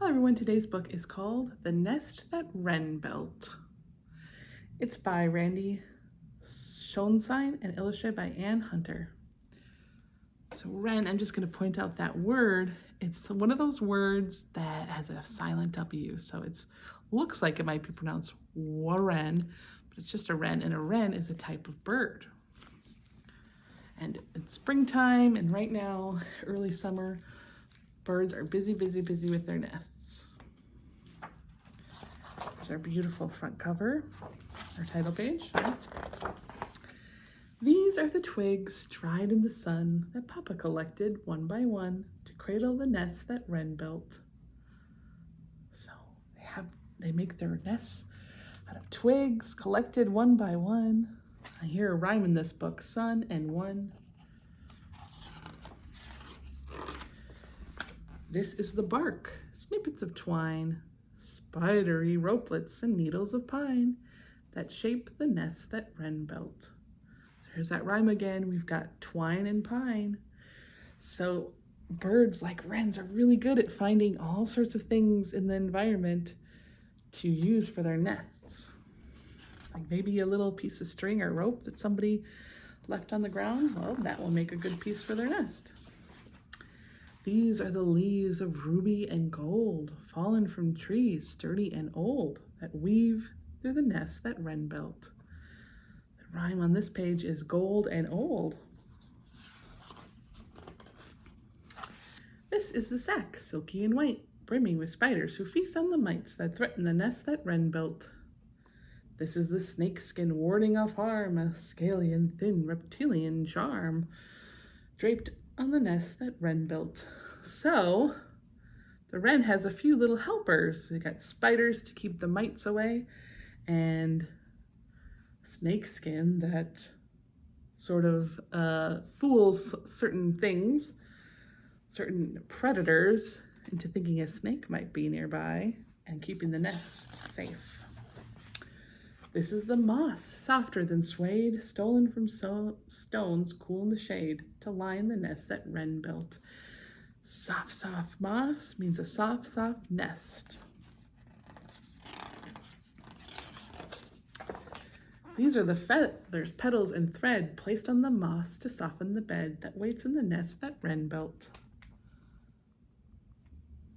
everyone, today's book is called The Nest That Wren Built. It's by Randy Schoenstein and illustrated by Ann Hunter. So Wren, I'm just going to point out that word. It's one of those words that has a silent W, so it looks like it might be pronounced Warren, but it's just a wren, and a wren is a type of bird. And it's springtime, and right now, early summer, birds are busy with their nests. There's our beautiful front cover, our title page. These are the twigs dried in the sun that Papa collected one by one to cradle the nest that Wren built. So they make their nests out of twigs collected one by one. I hear a rhyme in this book, sun and one. This is the bark, snippets of twine, spidery ropelets and needles of pine that shape the nest that Wren built. There's that rhyme again. We've got twine and pine. So birds like wrens are really good at finding all sorts of things in the environment to use for their nests. Like maybe a little piece of string or rope that somebody left on the ground. Well, that will make a good piece for their nest. These are the leaves of ruby and gold, fallen from trees sturdy and old, that weave through the nest that Wren built. The rhyme on this page is gold and old. This is the sack, silky and white, brimming with spiders who feast on the mites that threaten the nest that Wren built. This is the snake skin warding off harm, a scaly and thin reptilian charm, draped on the nest that Wren built. So the wren has a few little helpers. We got spiders to keep the mites away, and snakeskin that sort of fools certain things, certain predators, into thinking a snake might be nearby and keeping the nest safe. This is the moss, softer than suede, stolen from stones cool in the shade to line the nest that Wren built. Soft moss means a soft nest. These are the feathers, petals, and thread placed on the moss to soften the bed that waits in the nest that Wren built.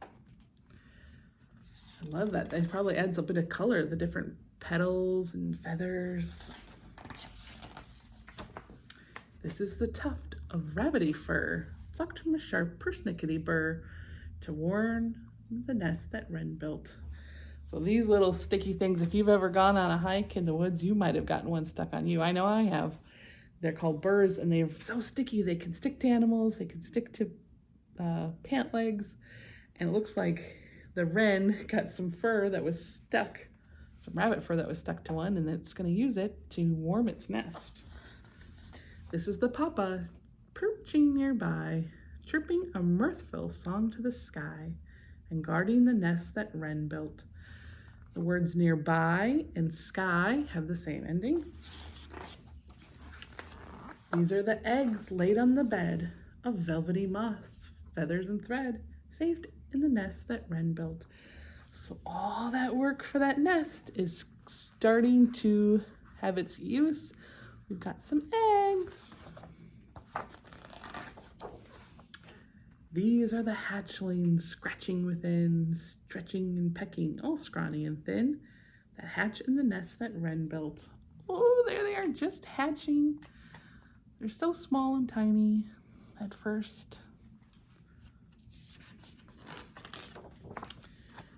I love that. That probably adds a bit of color, the different petals and feathers. This is the tuft of rabbity fur, plucked from a sharp persnickety burr to warm the nest that Wren built. So these little sticky things, if you've ever gone on a hike in the woods, you might have gotten one stuck on you. I know I have. They're called burrs, and they're so sticky. They can stick to animals. They can stick to pant legs. And it looks like the wren got some fur that was stuck, some rabbit fur that was stuck to one, and it's going to use it to warm its nest. This is the papa perching nearby, chirping a mirthful song to the sky and guarding the nest that Wren built. The words nearby and sky have the same ending. These are the eggs laid on the bed of velvety moss, feathers and thread, saved in the nest that Wren built. So all that work for that nest is starting to have its use. We've got some eggs. These are the hatchlings scratching within, stretching and pecking, all scrawny and thin, that hatch in the nest that Wren built. Oh, there they are, just hatching. They're so small and tiny at first.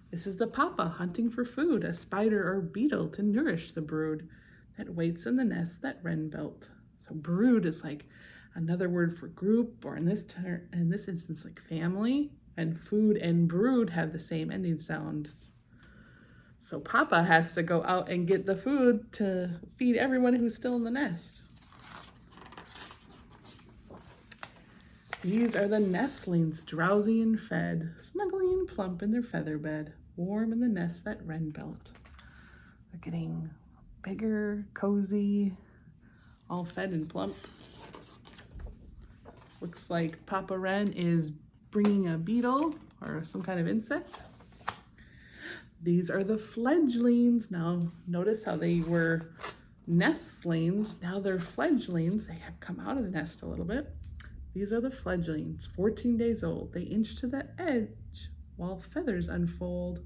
This is the papa hunting for food, a spider or beetle to nourish the brood that waits in the nest that Wren built. So brood is like another word for group, or in this instance, like family. And food and brood have the same ending sounds. So papa has to go out and get the food to feed everyone who's still in the nest. These are the nestlings, drowsy and fed, snuggly and plump in their feather bed, warm in the nest that Wren built. They're getting bigger, cozy, all fed and plump. Looks like Papa Wren is bringing a beetle or some kind of insect These are the fledglings. Now, notice how they were nestlings. Now they're fledglings. They have come out of the nest a little bit. These are the fledglings, 14 days old. They inch to the edge while feathers unfold.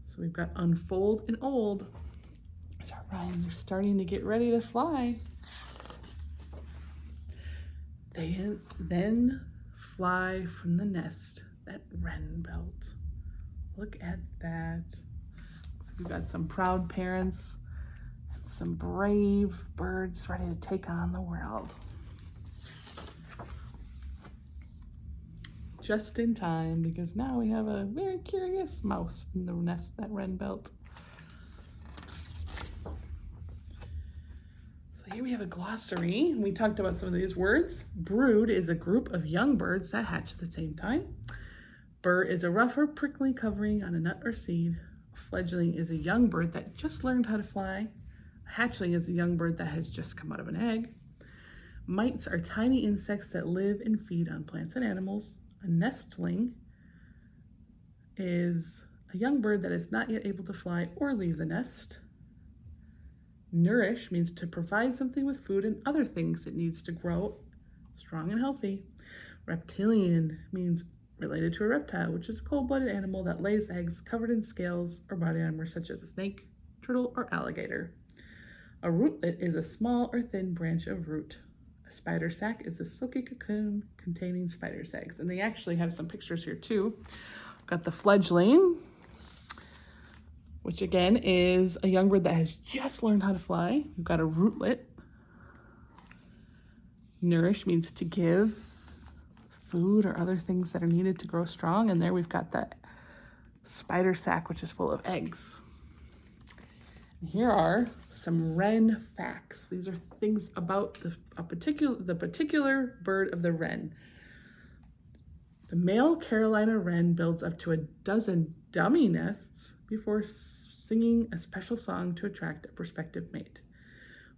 So we've got unfold and old. So Ryan, they're starting to get ready to fly. They then fly from the nest that Wren built. Look at that. So we've got some proud parents and some brave birds ready to take on the world. Just in time, because now we have a very curious mouse in the nest that Wren built. So here we have a glossary. We talked about some of these words. Brood is a group of young birds that hatch at the same time. Burr is a rough or prickly covering on a nut or seed. A fledgling is a young bird that just learned how to fly. A hatchling is a young bird that has just come out of an egg. Mites are tiny insects that live and feed on plants and animals. A nestling is a young bird that is not yet able to fly or leave the nest. Nourish means to provide something with food and other things it needs to grow strong and healthy. Reptilian means related to a reptile, which is a cold-blooded animal that lays eggs covered in scales or body armor such as a snake, turtle, or alligator. A rootlet is a small or thin branch of root. A spider sac is a silky cocoon containing spider's eggs. And they actually have some pictures here too. We've got the fledgling, which again is a young bird that has just learned how to fly. We've got a rootlet. Nourish means to give food or other things that are needed to grow strong. And there we've got that spider sac, which is full of eggs. And here are some wren facts. These are things about the particular bird of the wren. The male Carolina wren builds up to a dozen dummy nests before singing a special song to attract a prospective mate.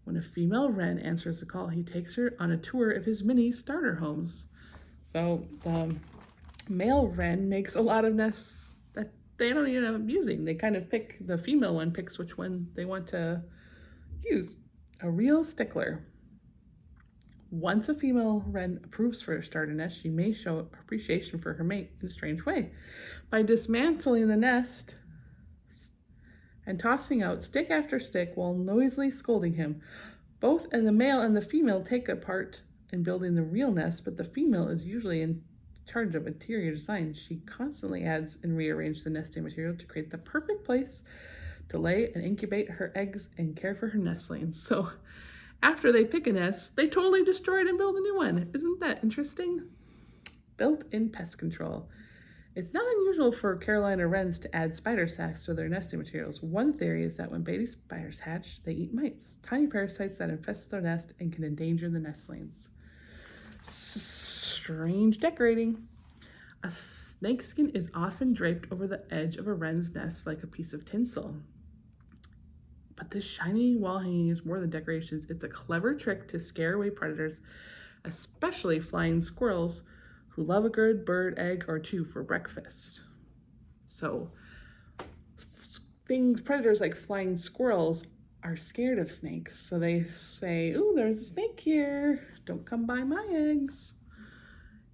When a female wren answers the call, he takes her on a tour of his mini starter homes. So the male wren makes a lot of nests that they don't even end up using. They kind of pick, the female one picks which one they want to use. A real stickler. Once a female wren approves for a starter nest, she may show appreciation for her mate in a strange way. By dismantling the nest and tossing out stick after stick while noisily scolding him. Both the male and the female take a part in building the real nest, but the female is usually in charge of interior design. She constantly adds and rearranges the nesting material to create the perfect place to lay and incubate her eggs and care for her nestlings. So after they pick a nest, they totally destroy it and build a new one. Isn't that interesting? Built-in pest control. It's not unusual for Carolina wrens to add spider sacs to their nesting materials. One theory is that when baby spiders hatch, they eat mites, tiny parasites that infest their nest and can endanger the nestlings. Strange decorating. A snakeskin is often draped over the edge of a wren's nest like a piece of tinsel. But this shiny wall hanging is more than decorations. It's a clever trick to scare away predators, especially flying squirrels who love a good bird egg or two for breakfast. So predators like flying squirrels are scared of snakes. So they say, "Ooh, there's a snake here. Don't come by my eggs."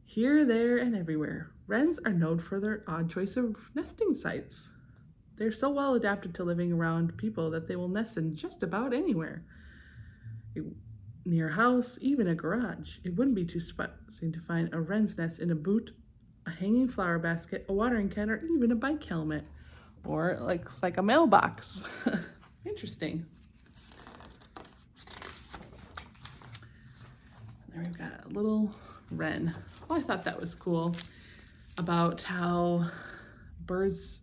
Here, there, and everywhere. Wrens are known for their odd choice of nesting sites. They're so well adapted to living around people that they will nest in just about anywhere. Near a house, even a garage. It wouldn't be too surprising to find a wren's nest in a boot, a hanging flower basket, a watering can, or even a bike helmet. Or it looks like a mailbox. Interesting. There we've got a little wren. Well, I thought that was cool about how birds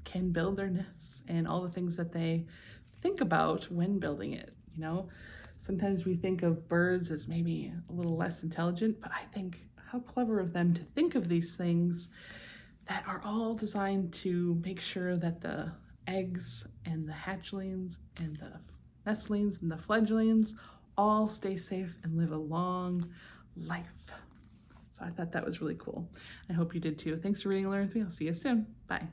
can build their nests and all the things that they think about when building it. You know, sometimes we think of birds as maybe a little less intelligent, but I think how clever of them to think of these things that are all designed to make sure that the eggs and the hatchlings and the nestlings and the fledglings all stay safe and live a long life. So I thought that was really cool. I hope you did too. Thanks for reading and learning with me. I'll see you soon. Bye.